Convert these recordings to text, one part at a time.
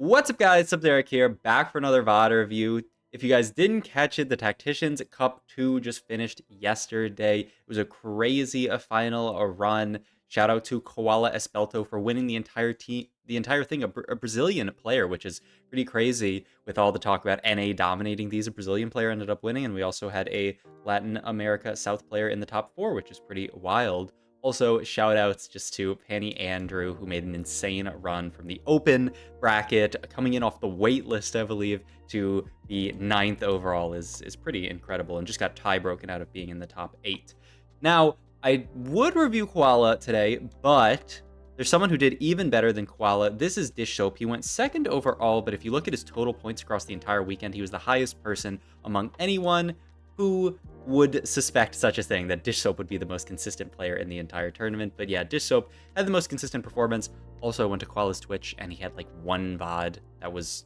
What's up, guys? It's Derek here, back for another VOD review. If you guys didn't catch it, the Tacticians Cup 2 just finished yesterday. It was a crazy final, a run. Shout out to Koala Espelto for winning the entire thing, a Brazilian player, which is pretty crazy with all the talk about NA dominating these. A Brazilian player ended up winning, and we also had a Latin America South player in the top 4, which is pretty wild. Also, shout outs just to Penny Andrew, who made an insane run from the open bracket, coming in off the wait list, I believe, to the 9th overall is pretty incredible, and just got tie broken out of being in the top 8. Now, I would review Koala today, but there's someone who did even better than Koala. This is Dishsoap. He went 2nd overall, but if you look at his total points across the entire weekend, he was the highest person among anyone. Who would suspect such a thing, that Dishsoap would be the most consistent player in the entire tournament? But yeah, Dishsoap had the most consistent performance. Also went to Koala's Twitch, and he had like one VOD that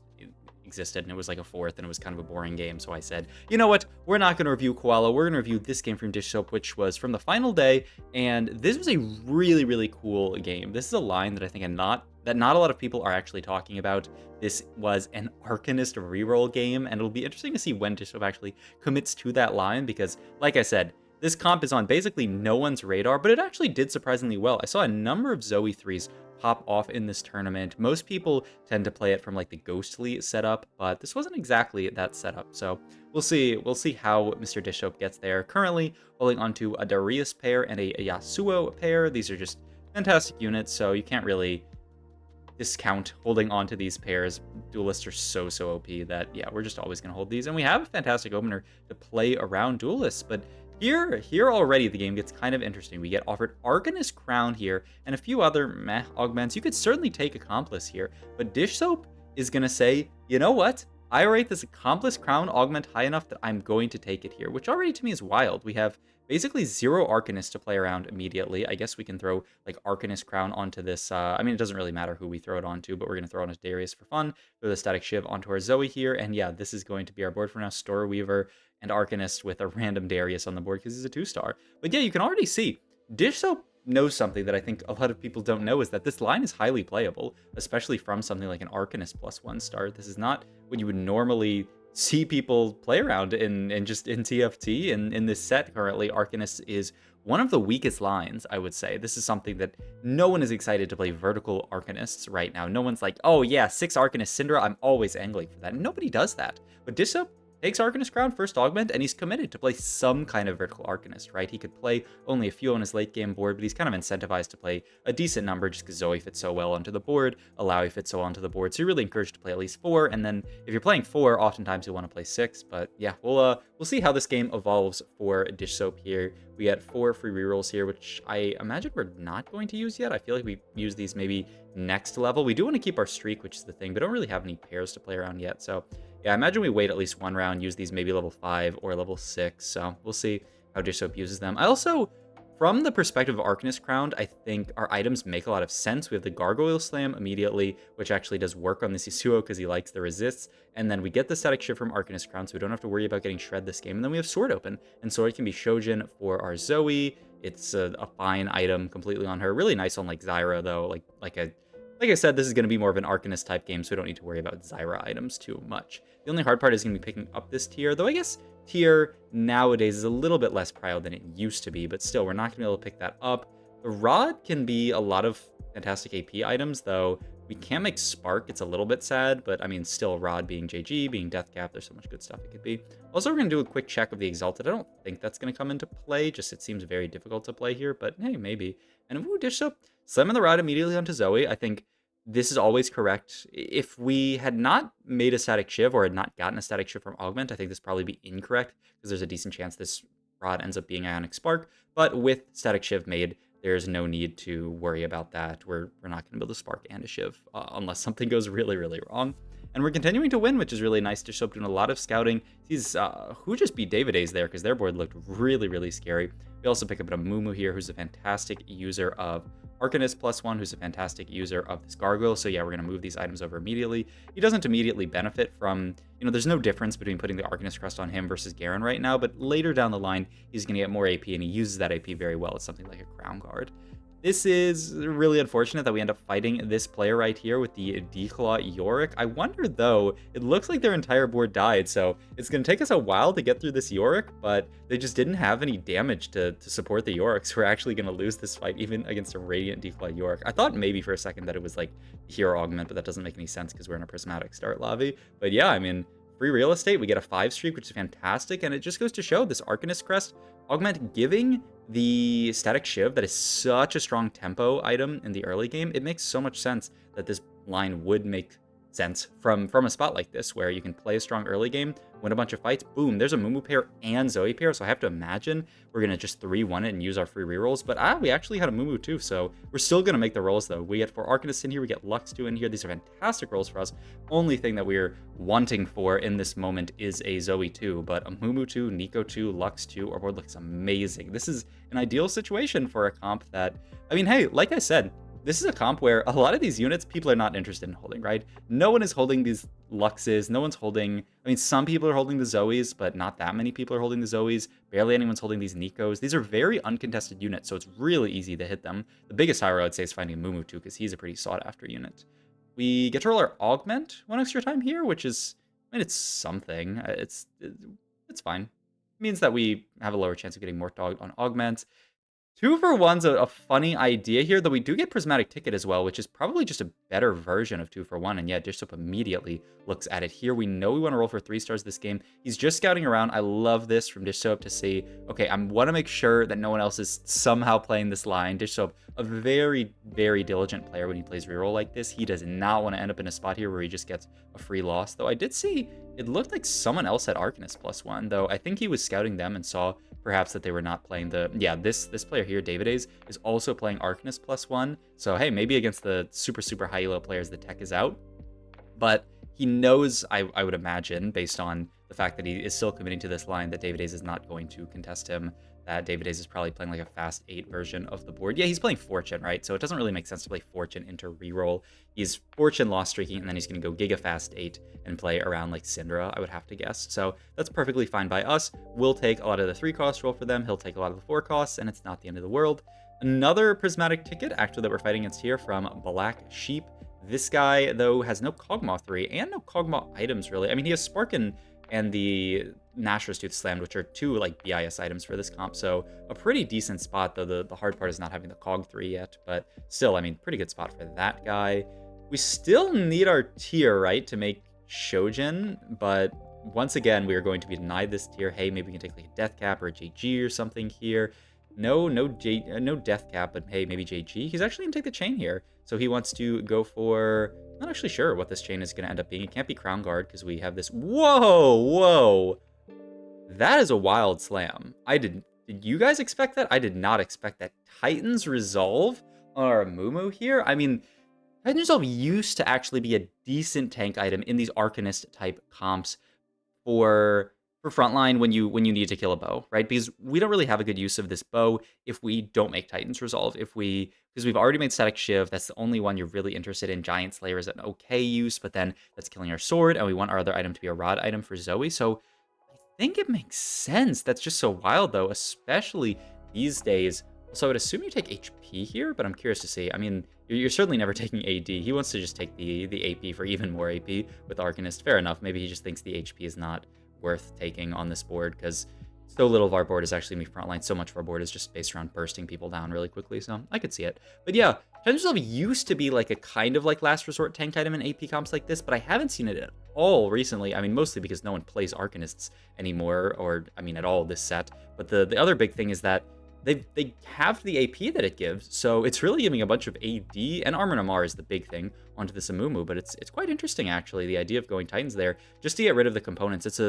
existed, and it was like a 4th, and it was kind of a boring game. So I said, you know what, we're not going to review Koala, we're going to review this game from Dishsoap, which was from the final day. And this was a really cool game. This is a line that I think not a lot of people are actually talking about. This was an Arcanist reroll game, and it'll be interesting to see when Dishsoap actually commits to that line, because like I said, this comp is on basically no one's radar, but it actually did surprisingly well. I saw a number of Zoe 3s pop off in this tournament. Most people tend to play it from like the Ghostly setup, but this wasn't exactly that setup. So we'll see how Mr. Dishsoap gets there. Currently holding onto a Darius pair and a Yasuo pair. These are just fantastic units, so you can't really discount holding on to these pairs. Duelists are so OP that, yeah, we're just always going to hold these. And we have a fantastic opener to play around Duelists, but here already the game gets kind of interesting. We get offered Arcanist Crown here and a few other meh augments. You could certainly take Accomplice here, but Dishsoap is going to say, you know what? I rate this Accomplice Crown augment high enough that I'm going to take it here, which already to me is wild. We have basically 0 Arcanists to play around immediately. I guess we can throw like Arcanist Crown onto this. I mean, it doesn't really matter who we throw it onto, but we're going to throw on a Darius for fun. Throw the Static Shiv onto our Zoe here. And yeah, this is going to be our board for now. Story Weaver and Arcanist with a random Darius on the board because he's a 2-star. But yeah, you can already see Dishsoap knows something that I think a lot of people don't know, is that this line is highly playable, especially from something like an Arcanist plus 1-star. This is not what you would normally see people play around in TFT. In this set currently, Arcanist is one of the weakest lines, I would say. This is something that no one is excited to play vertical Arcanists right now. No one's like, oh yeah, 6 Arcanist Syndra, I'm always angling for that. Nobody does that. But Dishsoap takes Arcanist Crown first augment, and he's committed to play some kind of vertical Arcanist, right? He could play only a few on his late game board, but he's kind of incentivized to play a decent number just because Zoe fits so well onto the board, Alawi fits so well onto the board. So you're really encouraged to play at least 4, and then if you're playing 4, oftentimes you'll want to play 6. But yeah, we'll see how this game evolves for Dishsoap here. We get 4 free rerolls here, which I imagine we're not going to use yet. I feel like we use these maybe next level. We do want to keep our streak, which is the thing, but don't really have any pairs to play around yet. So yeah, I imagine we wait at least 1 round, use these maybe level 5 or level 6. So we'll see how Dishsoap uses them. I also, from the perspective of Arcanist Crown, I think our items make a lot of sense. We have the Gargoyle Slam immediately, which actually does work on this Yasuo because he likes the resists. And then we get the Static Shift from Arcanist Crown, so we don't have to worry about getting shred this game. And then we have Sword Open, and Sword can be Shojin for our Zoe. It's a fine item completely on her. Really nice on like Zyra though. Like I said, this is going to be more of an Arcanist type game, so we don't need to worry about Zyra items too much. The only hard part is going to be picking up this tier, though I guess tier nowadays is a little bit less prio than it used to be, but still, we're not going to be able to pick that up. The Rod can be a lot of fantastic AP items, though we can't make Spark. It's a little bit sad, but I mean, still Rod being JG, being Deathcap, there's so much good stuff it could be. Also, we're going to do a quick check of the Exalted. I don't think that's going to come into play, just it seems very difficult to play here, but hey, maybe. And ooh, Dishsoap, slamming the Rod immediately onto Zoe. I think this is always correct. If we had not made a Static Shiv or had not gotten a Static Shiv from Augment, I think this would probably be incorrect because there's a decent chance this Rod ends up being Ionic Spark. But with Static Shiv made, there's no need to worry about that. We're not going to build a Spark and a Shiv unless something goes really wrong. And we're continuing to win, which is really nice. Dishsoap doing a lot of scouting. He's who just beat David A's there because their board looked really scary. We also pick up an Amumu here, who's a fantastic user of Arcanist +1, who's a fantastic user of this Gargoyle. So yeah, we're going to move these items over immediately. He doesn't immediately benefit from, there's no difference between putting the Arcanist Crest on him versus Garen right now, but later down the line, he's going to get more AP, and he uses that AP very well as something like a Crown Guard. This is really unfortunate that we end up fighting this player right here with the Declaw Yorick. I wonder, though, it looks like their entire board died, so it's going to take us a while to get through this Yorick, but they just didn't have any damage to support the Yorick, so we're actually going to lose this fight even against a Radiant Declaw Yorick. I thought maybe for a second that it was like Hero Augment, but that doesn't make any sense because we're in a Prismatic start lobby. But yeah, I mean, free real estate, we get a 5 streak, which is fantastic, and it just goes to show this Arcanist crest augment giving the Static Shiv that is such a strong tempo item in the early game. It makes so much sense that this line would make sense from a spot like this where you can play a strong early game, win a bunch of fights, boom, there's a Mumu pair and Zoe pair, so I have to imagine we're going to just 3-1 it and use our free rerolls, but we actually had a Mumu too, so we're still going to make the rolls though. We get 4 Arcanists in here, we get Lux 2 in here, these are fantastic rolls for us. Only thing that we're wanting for in this moment is a Zoe 2, but a Mumu 2, Nico 2, Lux 2, our board looks amazing. This is an ideal situation for a comp that, I mean, hey, like I said, this is a comp where a lot of these units people are not interested in holding, right? No one is holding these Luxes, no one's holding, I mean, some people are holding the Zoes, but not that many people are holding the Zoes. Barely anyone's holding these Nikos. These are very uncontested units, so it's really easy to hit them. The biggest hire, I would say, is finding Mumu too, because he's a pretty sought-after unit. We get to roll our Augment one extra time here, which is, I mean, it's something. It's fine. It means that we have a lower chance of getting more on Augments. 2 for 1's a funny idea here, though we do get Prismatic Ticket as well, which is probably just a better version of 2 for 1, and yeah, Dishsoap immediately looks at it here. We know we want to roll for 3 stars this game. He's just scouting around. I love this from Dishsoap to see, okay, I want to make sure that no one else is somehow playing this line. Dishsoap, a very, very diligent player when he plays reroll like this. He does not want to end up in a spot here where he just gets a free loss, though I did see it looked like someone else had Arcanist +1, though I think he was scouting them and saw perhaps that they were not playing the, yeah, this player here, David A's, is also playing Arcanist +1. So hey, maybe against the super high elo players, the tech is out. But he knows, I would imagine, based on the fact that he is still committing to this line, that David A's is not going to contest him, that David A's is probably playing like a fast 8 version of the board. Yeah, he's playing Fortune, right? So it doesn't really make sense to play Fortune into reroll. He's Fortune lost streaking, and then he's going to go Giga Fast 8 and play around like Syndra, I would have to guess. So that's perfectly fine by us. We'll take a lot of the 3-cost roll for them. He'll take a lot of the 4 costs, and it's not the end of the world. Another Prismatic Ticket, actually, that we're fighting against here from Black Sheep. This guy, though, has no Kog'Maw 3 and no Kog'Maw items, really. I mean, he has Spark and the Nashor's Tooth Slammed, which are 2 like BIS items for this comp, so a pretty decent spot, though the hard part is not having the Cog 3 yet, but still, I mean, pretty good spot for that guy. We still need our tier, right, to make Shojin, but once again, we are going to be denied this tier. Hey, maybe we can take like a Death Cap or a JG or something here. No Death Cap, but hey, maybe JG. He's actually going to take the chain here, so he wants to go for, not actually sure what this chain is going to end up being. It can't be Crown Guard because we have this. Whoa! That is a wild slam. Did you guys expect that? I did not expect that. Titan's Resolve on our Amumu here? I mean, Titan's Resolve used to actually be a decent tank item in these Arcanist type comps for frontline when you need to kill a bow, right? Because we don't really have a good use of this bow if we don't make Titan's Resolve. Because we've already made Static Shiv, that's the only one you're really interested in. Giant Slayer is an okay use, but then that's killing our sword, and we want our other item to be a rod item for Zoe. So I think it makes sense. That's just so wild, though, especially these days. So I would assume you take HP here, but I'm curious to see. I mean, you're certainly never taking AD. He wants to just take the AP for even more AP with Arcanist. Fair enough. Maybe he just thinks the HP is not worth taking on this board because so little of our board is actually me frontline. So much of our board is just based around bursting people down really quickly. So I could see it. But yeah, Titan's Resolve used to be like a kind of like last resort tank item in AP comps like this, but I haven't seen it at all recently. I mean, mostly because no one plays Arcanists anymore, or I mean, at all this set. But the other big thing is that they have the AP that it gives, so it's really giving a bunch of AD, and Armor Namar is the big thing onto this Amumu, but it's quite interesting, actually, the idea of going Titans there, just to get rid of the components. It's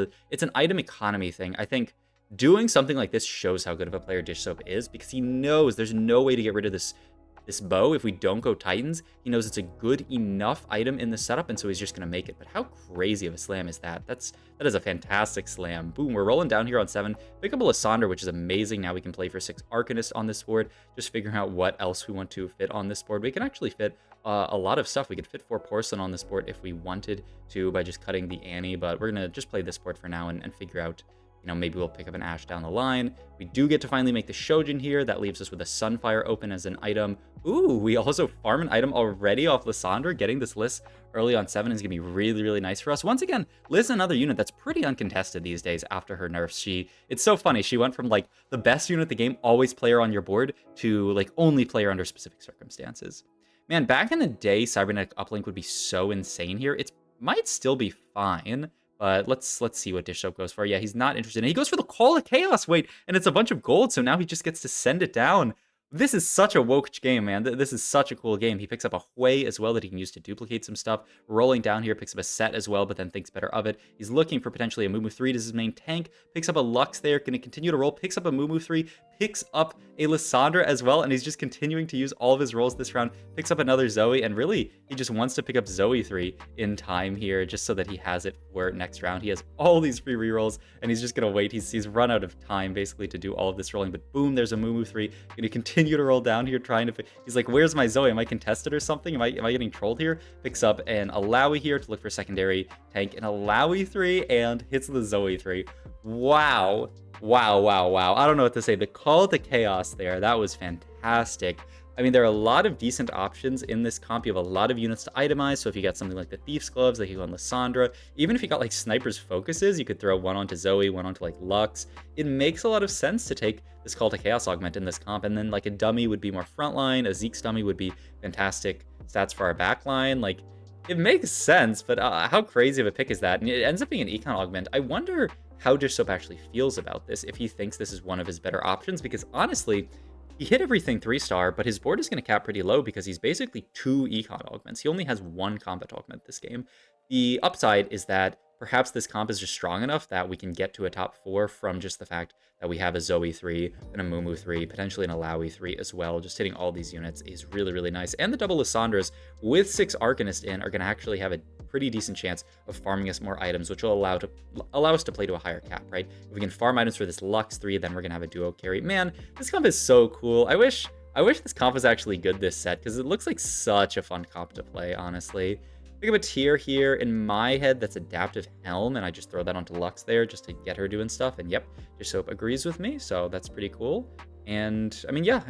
an item economy thing. I think doing something like this shows how good of a player Dishsoap is, because he knows there's no way to get rid of this bow if we don't go Titans. He knows it's a good enough item in the setup, and so he's just going to make it. But how crazy of a slam is that? That is a fantastic slam. Boom, we're rolling down here on 7. Pick up a Lysandre, which is amazing. Now we can play for 6 Arcanists on this board. Just figuring out what else we want to fit on this board. We can actually fit a lot of stuff. We could fit 4 Porcelain on this board if we wanted to by just cutting the Annie, but we're going to just play this board for now and figure out maybe we'll pick up an Ash down the line. We do get to finally make the Shojin here. That leaves us with a Sunfire open as an item. Ooh, we also farm an item already off Lissandra. Getting this Liss early on 7 is going to be really, really nice for us. Once again, Liss, another unit that's pretty uncontested these days after her nerfs. It's so funny. She went from, like, the best unit in the game, always play her on your board, to, like, only play her under specific circumstances. Man, back in the day, Cybernetic Uplink would be so insane here. It might still be fine, but let's see what Dishsoap goes for. Yeah, he's not interested. And he goes for the Call of Chaos. Wait, and it's a bunch of gold, so now he just gets to send it down. This is such a woke game, man. This is such a cool game. He picks up a Hui as well that he can use to duplicate some stuff. Rolling down here, picks up a Set as well, but then thinks better of it. He's looking for potentially a Amumu 3 as his main tank. Picks up a Lux there, going to continue to roll. Picks up a Amumu 3, picks up a Lissandra as well, and he's just continuing to use all of his rolls this round. Picks up another Zoe, and really, he just wants to pick up Zoe 3 in time here, just so that he has it for next round. He has all these free rerolls, and he's just going to wait. He's run out of time, basically, to do all of this rolling, but boom, there's a Amumu 3. Going to continue to roll down here, trying to... He's like, where's my Zoe? Am I contested or something? Am I getting trolled here? Picks up an Alawi here to look for secondary tank, an Alawi 3, and hits the Zoe 3. Wow. Wow. I don't know what to say. The Call to Chaos there, that was fantastic. I mean, there are a lot of decent options in this comp. You have a lot of units to itemize, so if you got something like the Thief's Gloves, like you go on Lissandra, even if you got like Sniper's Focuses, you could throw one onto Zoe, one onto like Lux. It makes a lot of sense to take this Call to Chaos augment in this comp, and then like a dummy would be more frontline, a Zeke's dummy would be fantastic stats for our backline. Like, it makes sense, but how crazy of a pick is that? And it ends up being an econ augment. I wonder how Dishsoap actually feels about this, if he thinks this is one of his better options, because honestly, he hit everything 3-star, but his board is going to cap pretty low because he's basically 2 econ augments. He only has 1 combat augment this game. The upside is that perhaps this comp is just strong enough that we can get to a top 4 from just the fact that we have a Zoe 3, an Amumu 3, potentially an Alawi 3 as well. Just hitting all these units is really, really nice. And the double Lissandras with 6 Arcanist in are going to actually have a pretty decent chance of farming us more items, which will allow us to play to a higher cap, right? If we can farm items for this Lux 3, then we're going to have a duo carry. Man, this comp is so cool. I wish this comp was actually good this set, because it looks like such a fun comp to play, honestly. Pick up a tier here. In my head, that's Adaptive Helm, and I just throw that onto Lux there just to get her doing stuff. And yep, Dishsoap agrees with me, so that's pretty cool. And I mean, yeah,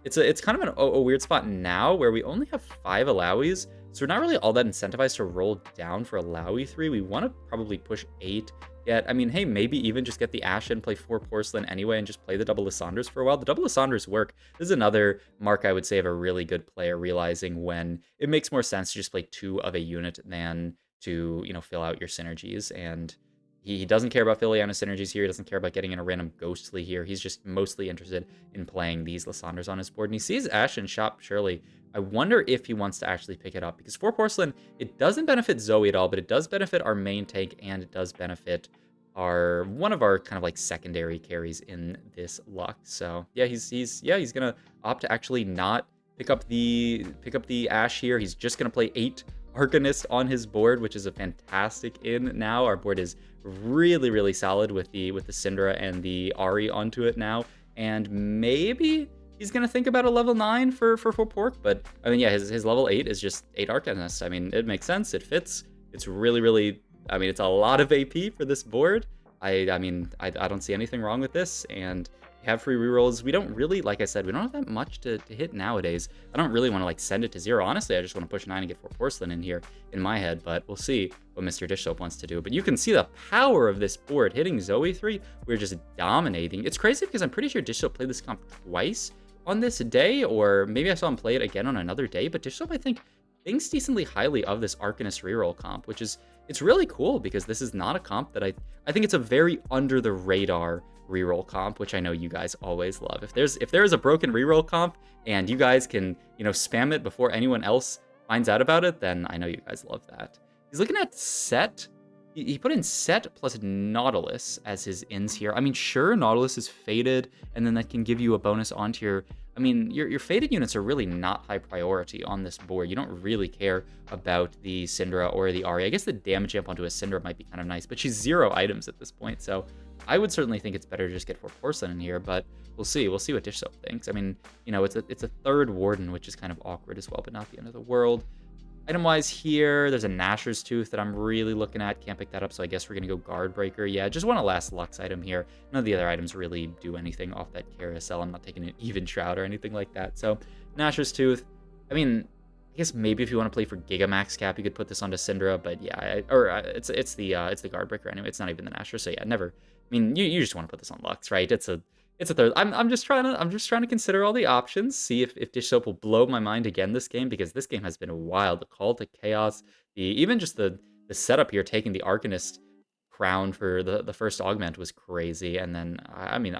it's kind of a weird spot now where we only have 5 Alawis, so we're not really all that incentivized to roll down for Alawi 3. We want to probably push 8. Yet, I mean, hey, maybe even just get the Ash and play 4 Porcelain anyway and just play the double Lissandras for a while. The double Lissandras work. This is another mark, I would say, of a really good player realizing when it makes more sense to just play 2 of a unit than to, fill out your synergies. And he doesn't care about Filiana synergies here. He doesn't care about getting in a random Ghostly here. He's just mostly interested in playing these Lissandras on his board. And he sees Ash in shop, surely. I wonder if he wants to actually pick it up, because 4 Porcelain, it doesn't benefit Zoe at all, but it does benefit our main tank, and it does benefit one of our kind of like secondary carries in this Lux. So yeah, he's gonna opt to actually not pick up the Ash here. He's just gonna play 8 Arcanist on his board, which is a fantastic in now. Our board is really, really solid with the Syndra and the Ahri onto it now, and maybe he's gonna think about a level 9 for Pork, but I mean, yeah, his level 8 is just 8 Arcanists. I mean, it makes sense. It fits. It's really, really. I mean, it's a lot of AP for this board. I don't see anything wrong with this, and we have free rerolls. We don't really, like I said, we don't have that much to hit nowadays. I don't really want to like send it to 0. Honestly, I just want to push 9 and get 4 Porcelain in here in my head, but we'll see what Mr. Dishsoap wants to do. But you can see the power of this board. Hitting Zoe 3, we're just dominating. It's crazy because I'm pretty sure Dishsoap played this comp twice on this day, or maybe I saw him play it again on another day, but Dishsoap, I think, thinks decently highly of this Arcanist reroll comp, which is, it's really cool because this is not a comp that I think it's a very under the radar reroll comp, which I know you guys always love. If there is a broken reroll comp and you guys can, spam it before anyone else finds out about it, then I know you guys love that. He's looking at Set. He put in Set plus Nautilus as his ins here. I mean, sure, Nautilus is faded, and then that can give you a bonus onto your... I mean, your faded units are really not high priority on this board. You don't really care about the Syndra or the Ahri. I guess the damage jump onto a Syndra might be kind of nice, but she's 0 items at this point, so I would certainly think it's better to just get 4 Porcelain in here, but we'll see. We'll see what Dishsoap thinks. I mean, it's a 3rd Warden, which is kind of awkward as well, but not the end of the world. Item-wise here, there's a Gnasher's Tooth that I'm really looking at. Can't pick that up, so I guess we're going to go Guard Breaker. Yeah, just want a last Lux item here. None of the other items really do anything off that carousel. I'm not taking an Even Shroud or anything like that. So, Gnasher's Tooth. I mean, I guess maybe if you want to play for Gigamax Cap, you could put this onto Syndra, but yeah, it's the Guard Breaker anyway. It's not even the Gnasher, so yeah, never. I mean, you just want to put this on Lux, right? It's a third. I'm just trying to consider all the options, see if Dish Soap will blow my mind again this game, because this game has been wild. The Call to Chaos, even just the setup here, taking the Arcanist crown for the first augment was crazy. And then I mean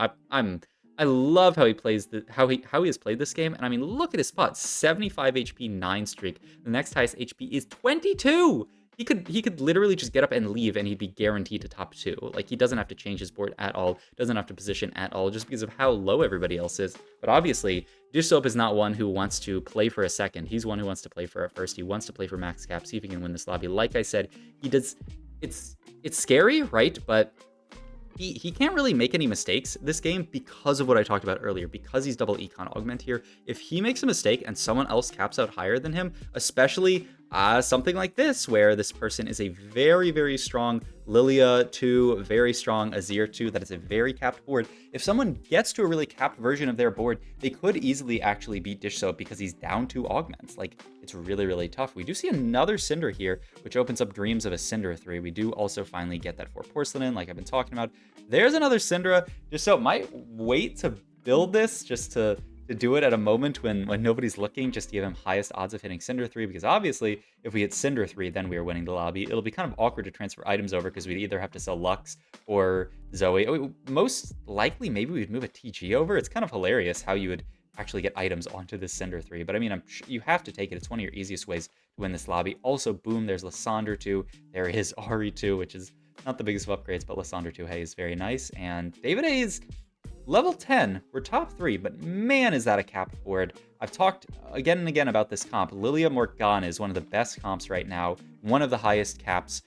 I love how he plays how he has played this game. And I mean, look at his spot, 75 HP, 9 streak. The next highest HP is 22. He could literally just get up and leave and he'd be guaranteed to top 2. Like, he doesn't have to change his board at all, doesn't have to position at all, just because of how low everybody else is. But obviously, Dishsoap is not one who wants to play for a second. He's one who wants to play for a first. He wants to play for max cap, see if he can win this lobby. Like I said, he does. It's scary, right? But he can't really make any mistakes this game because of what I talked about earlier, because he's double econ augment here. If he makes a mistake and someone else caps out higher than him, especially something like this, where this person is a very, very strong Lilia 2, very strong Azir 2, that is a very capped board. If someone gets to a really capped version of their board, they could easily actually beat Dishsoap because he's down 2 augments. Like, it's really, really tough. We do see another Cinder here, which opens up dreams of a Cinder 3. We do also finally get that 4 Porcelain in, like I've been talking about. There's another Syndra. Dishsoap might wait to build this just to do it at a moment when nobody's looking, just to give him highest odds of hitting Cinder 3, because obviously if we hit Cinder 3, then we are winning the lobby. It'll be kind of awkward to transfer items over because we'd either have to sell Lux or Zoe. Most likely, maybe we'd move a TG over. It's kind of hilarious how you would actually get items onto this Cinder 3, but I mean, you have to take it. It's one of your easiest ways to win this lobby. Also, boom, there's Lysandre 2. There is Ari 2, which is not the biggest of upgrades, but Lysandre 2, hey, is very nice. And David A is level 10. We're top 3, but man, is that a capped board. I've talked again and again about this comp. Lilia Morgana is one of the best comps right now, one of the highest capped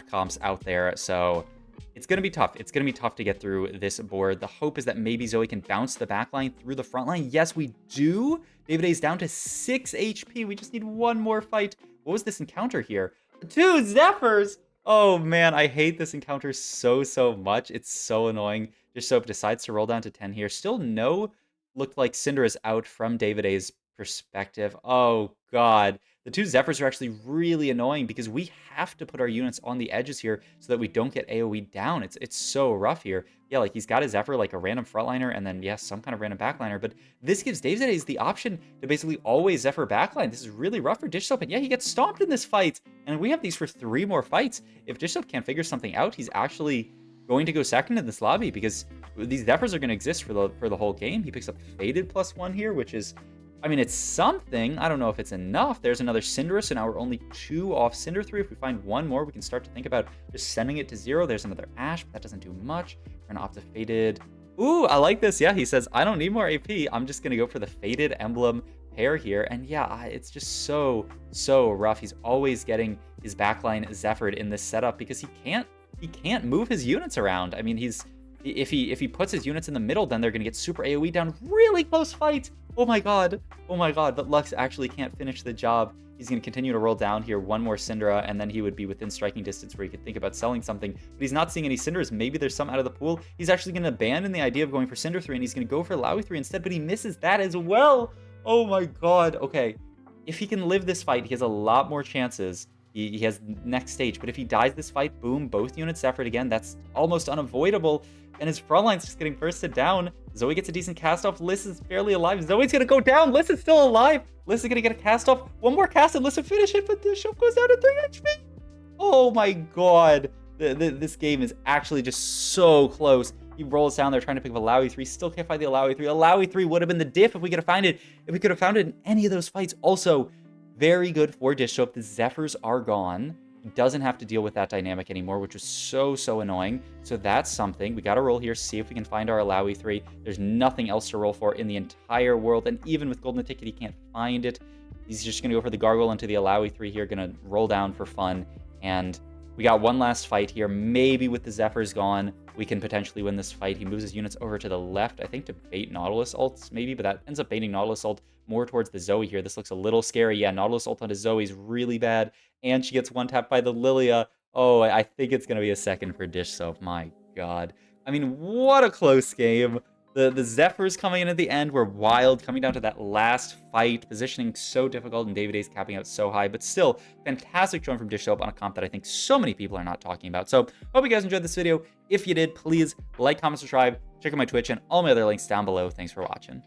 comps out there, so it's going to be tough. It's going to be tough to get through this board. The hope is that maybe Zoe can bounce the backline through the front line. Yes, we do. David A is down to 6 HP. We just need one more fight. What was this encounter here? 2 Zephyrs! Oh man, I hate this encounter so much. It's so annoying. Dishsoap decides to roll down to 10 here. Still looked like Cinder is out from David A's perspective. Oh god. The 2 Zephyrs are actually really annoying because we have to put our units on the edges here so that we don't get AoE down. It's so rough here. Yeah, like he's got a Zephyr, like a random frontliner, and then, yes, some kind of random backliner. But this gives David A's the option to basically always Zephyr backline. This is really rough for Dishsoap, and yeah, he gets stomped in this fight. And we have these for 3 more fights. If Dishsoap can't figure something out, he's actually going to go second in this lobby because these Zephyrs are going to exist for the whole game. He picks up Faded +1 here, which is, I mean, it's something. I don't know if it's enough. There's another Syndra, so now we're only 2 off Cinder 3. If we find 1 more, we can start to think about just sending it to 0. There's another Ash, but that doesn't do much. We're going to opt to Faded. Ooh, I like this. Yeah, he says, I don't need more AP. I'm just going to go for the Faded Emblem pair here. And yeah, it's just so rough. He's always getting his backline Zephyred in this setup because he can't move his units around. I mean, if he puts his units in the middle, then they're going to get super AoE down. Really close fight. Oh my god. But Lux actually can't finish the job. He's going to continue to roll down here. 1 more Syndra, and then he would be within striking distance where he could think about selling something. But he's not seeing any Syndras. Maybe there's some out of the pool. He's actually going to abandon the idea of going for Cinder 3, and he's going to go for Lowy 3 instead, but he misses that as well. Oh my god. Okay. If he can live this fight, he has a lot more chances. He has next stage, but if he dies this fight, boom, both units Zephyred again. That's almost unavoidable. And his front line's just getting bursted down. Zoe gets a decent cast off. Liz is barely alive. Zoe's gonna go down. Liz is still alive. Liz is gonna get a cast off. 1 more cast and Liz will finish it, but the Dishsoap goes down to 3 HP. Oh my god. This game is actually just so close. He rolls down there trying to pick up a Lowy 3. Still can't find the Lowy 3. A Lowy 3 would have been the diff if we could have found it. If we could have found it in any of those fights. Also, very good for Dishsoap. The Zephyrs are gone. He doesn't have to deal with that dynamic anymore, which was so annoying. So that's something. We got to roll here, see if we can find our Lowy 3. There's nothing else to roll for in the entire world. And even with Golden Ticket, he can't find it. He's just going to go for the Gargoyle into the Lowy 3 here, going to roll down for fun. And We got one last fight here. Maybe with the Zephyrs gone, we can potentially win this fight. He moves his units over to the left, I think, to bait Nautilus ults, maybe, but that ends up baiting Nautilus ult more towards the Zoe here. This looks a little scary. Yeah, Nautilus ult onto Zoe is really bad, and she gets one-tapped by the Lilia. Oh, I think it's going to be a second for Dishsoap. My God. I mean, what a close game. The Zephyrs coming in at the end were wild, coming down to that last fight, positioning so difficult, and David A's capping out so high, but still, fantastic showing from Dishsoap on a comp that I think so many people are not talking about. So, hope you guys enjoyed this video. If you did, please like, comment, subscribe, check out my Twitch, and all my other links down below. Thanks for watching.